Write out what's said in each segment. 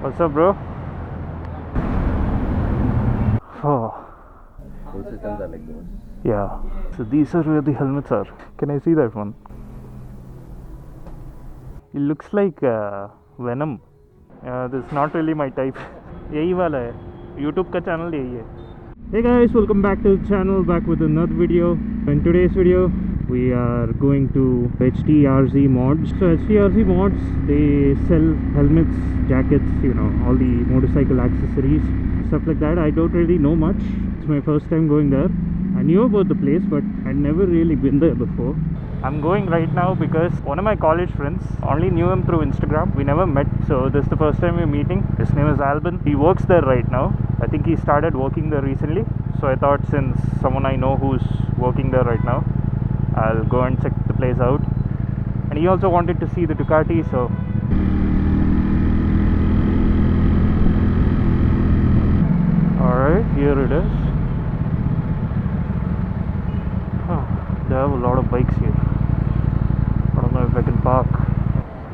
What's up, bro? Oh. Full systems are like those. Yeah. So these are where the helmets are. Can I see that one? It looks like Venom. This is not really my type. यही वाला है. YouTube का channel यही है. Hey guys, welcome back to the channel, back with another video. In today's video, we are going to HTRZ Mods. So HTRZ Mods, they sell helmets, jackets, you know, all the motorcycle accessories, stuff like that. I don't really know much. It's my first time going there. I knew about the place, but I'd never really been there before. I'm going right now because one of my college friends, only knew him through Instagram. We never met, so this is the first time we're meeting. His name is Alban. He works there right now. I think he started working there recently. So I thought since someone I know who's working there right now, I'll go and check the place out. And he also wanted to see the Ducati, so alright, here it is. They have a lot of bikes here. I don't know if I can park.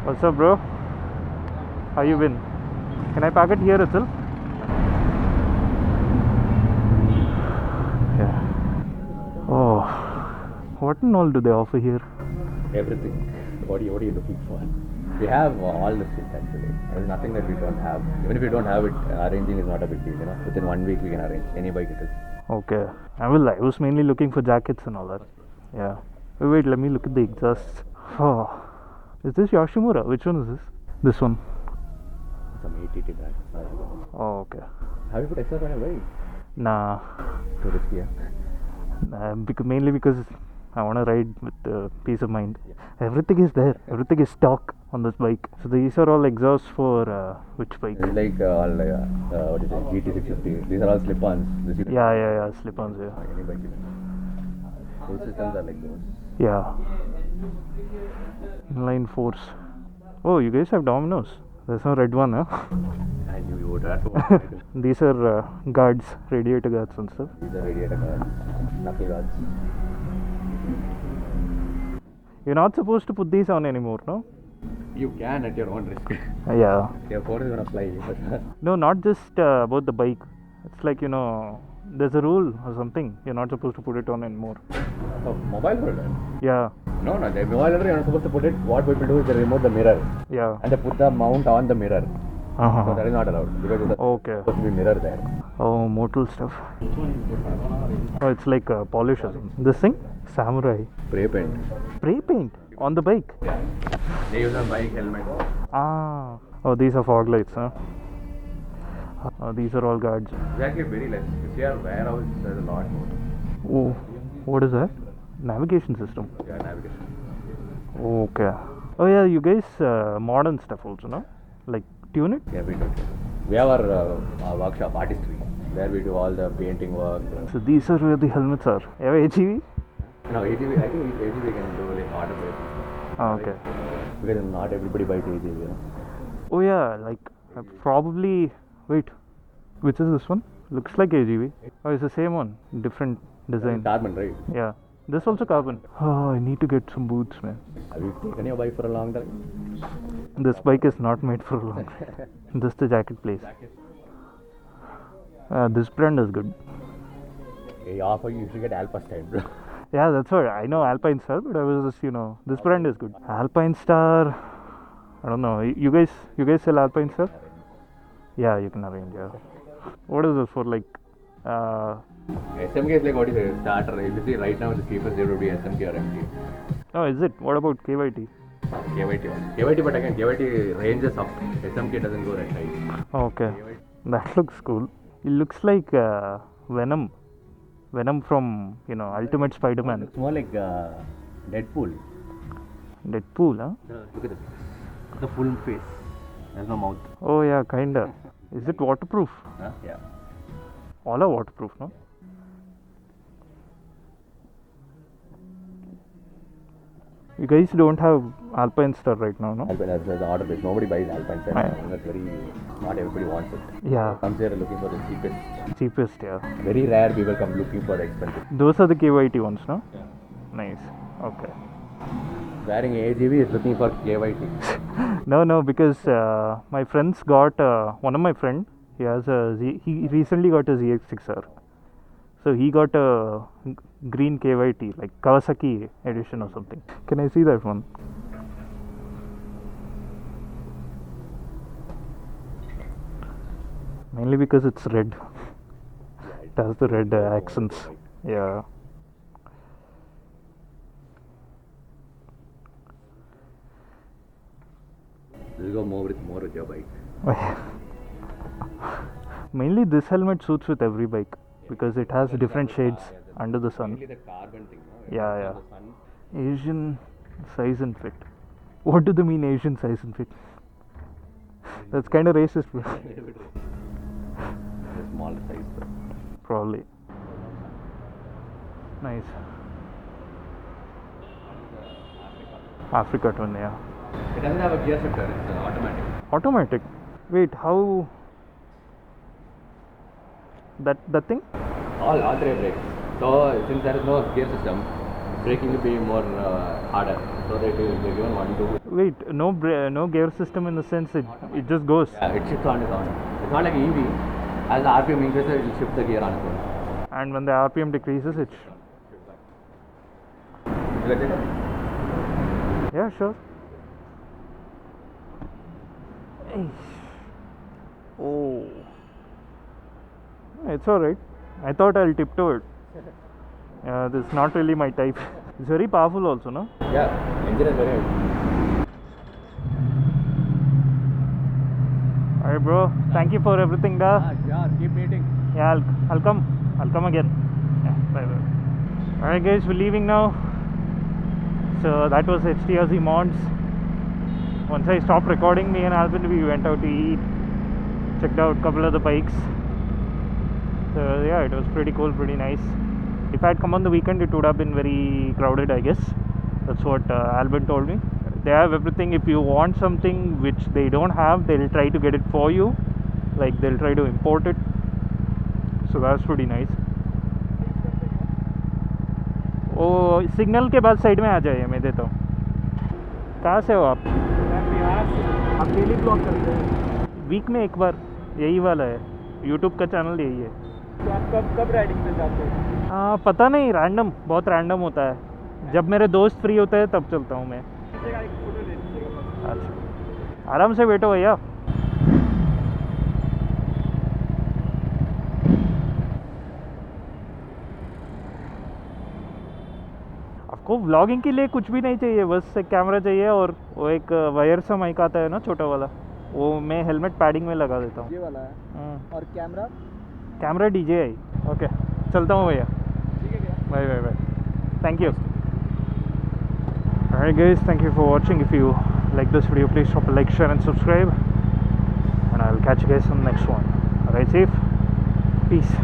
What's up, bro? How you been? Can I park it here itself? Yeah. Oh, what and all do they offer here? Everything. What are you looking for? We have all the things actually. There's nothing that we don't have. Even if we don't have it, arranging is not a big deal. You know, within 1 week we can arrange any bike it is. Okay. I was mainly looking for jackets and all that. Yeah. Wait, let me look at the exhausts. Oh. Is this Yoshimura? Which one is this? This one. Some ATT bag. Oh, okay. Have you put extra on your bike? Nah. Too risky, Mainly because I want to ride with peace of mind. Yeah. Everything is there. Everything is stock on this bike. So these are all exhausts for which bike? It's like what is it? GT650. These are all slip-ons. Yeah. Slip-ons. Yeah. Any bike. Full systems are like those. Yeah. Inline force. Oh, you guys have dominoes. There's no red one, huh? I knew you would have to. These are guards, radiator guards and stuff. These are radiator guards, knuckle guards. You're not supposed to put these on anymore, no? You can at your own risk. Yeah. Your phone is gonna fly. No, not just about the bike. It's like, you know, there's a rule or something. You're not supposed to put it on anymore. Oh, mobile holder? Yeah. No, the mobile holder you're not supposed to put it. What people do is they remove the mirror. Yeah. And they put the mount on the mirror. Uh-huh. So that is not allowed because there's supposed to be mirror there. Oh, mortal stuff. Oh, it's like polish or something. This thing? Samurai. Spray paint. Spray paint? On the bike? Yeah. They use a bike helmet. Ah. Oh, these are fog lights, huh? These are all guards. Exactly, very less. If you are warehouse, there's a lot more. Oh, what is that? Navigation system. Yeah, navigation. Okay. Oh yeah, you guys modern stuff also, no? Like tune it? Yeah, we do. We have our workshop, artistry, where we do all the painting work. So these are where the helmets are. You have AGV? No, AGV, I think AGV can do like order based. Ah, okay. Because not everybody buys AGV. You know? Oh yeah, like probably. Wait, which is this one? Looks like AGV. Oh, it's the same one, different design. Carbon, right? Yeah, this also carbon. Oh, I need to get some boots, man. Have you taken your bike for a long time? This bike is not made for a long time. This is the jacket place. This brand is good. Hey, offer you should get Alpha Style, bro. Yeah, that's what I know. Alpine Star, but I was just, you know, this brand is good. Alpine Star. I don't know. You guys sell Alpine Star? Yeah, you can arrange. Yeah. What is this for? Like, SMK is like what is it? Starter. If you see right now, the cheapest there would be SMK or MT. oh, is it? What about KYT? KYT, but again, KYT ranges up. SMK doesn't go that high. Okay, that looks cool. It looks like Venom. Venom from, you know, Ultimate Spider-Man. It's more like Deadpool. Deadpool, huh? Look at the full face. There's no mouth. Oh yeah, kinda. Is it waterproof? Yeah. All are waterproof, no? You guys don't have Alpine Star right now, no? Alpine is the order base. Nobody buys Alpine Star. That's very. Not everybody wants it. Yeah. Comes here looking for the cheapest. Cheapest, yeah. Very rare people come looking for the expensive. Those are the KYT ones, no? Yeah. Nice. Okay. Wearing AGV is looking for KYT. No, because my friends got one of my friend. He has he recently got a ZX6R. So he got a green KYT, like Kawasaki edition or something. Can I see that one? Mainly because it's red. It has the red accents. Yeah. This will go more with your bike. Mainly this helmet suits with every bike because it has different shades under the sun. Mainly the carbon thing, no? Yeah. The sun. Asian size and fit. What do they mean Asian size and fit? That's kind of racist, bro. The small size, though. Probably. Nice. Africa twin, yeah. It doesn't have a gear shifter, it's automatic. Automatic. Wait, how? That thing? All three brakes. So since there is no gear system, braking will be more harder. So they given 1, 2. Wait, no gear system in the sense it just goes. Yeah, it shifts on its own. It's not like EV. As the RPM increases, it will shift the gear on its own. And when the RPM decreases, it. Yeah, sure. Oh, it's alright. I thought I'll tiptoe it. This is not really my type. It's very powerful also, no? Yeah, engine is very heavy. Alright, bro. Thank you for everything, da. Sure, keep meeting. Yeah, I'll come. I'll come again. Yeah, bye. Alright, guys, we're leaving now. So that was HTRZ Mods. Once I stopped recording, me and Alvin, we went out to eat, checked out a couple of the bikes. So yeah, it was pretty cool, pretty nice. If I had come on the weekend, it would have been very crowded, I guess. That's what Alvin told me. They have everything. If you want something which they don't have, they'll try to get it for you. Like they'll try to import it. So that's pretty nice. ओ signal के बाद side में आ जाइए, मैं देता हूँ. कहाँ से हो आप? हम डेली ब्लॉग करते हैं. वीक में एक बार. यही वाला है. यूट्यूब का चैनल यही है. तो आप कब राइडिंग पे जाते हैं? हाँ, पता नहीं, रैंडम, बहुत रैंडम होता है. जब मेरे दोस्त फ्री होते हैं तब चलता हूँ मैं. अच्छा, आराम से बैठो भैया. आपको व्लॉगिंग के लिए कुछ भी नहीं चाहिए, बस एक कैमरा चाहिए और वो एक वायर सा माइक आता है ना, छोटा वाला, वो मैं हेलमेट पैडिंग में लगा देता हूँ. ये वाला है. और कैमरा DJI. ओके, चलता हूँ भैया. ठीक है भैया. Bye. Thank you. Alright guys, thank you for watching. If you like this video, please drop a like, share and subscribe, and I'll catch you guys on the next one. Alright, safe. Peace.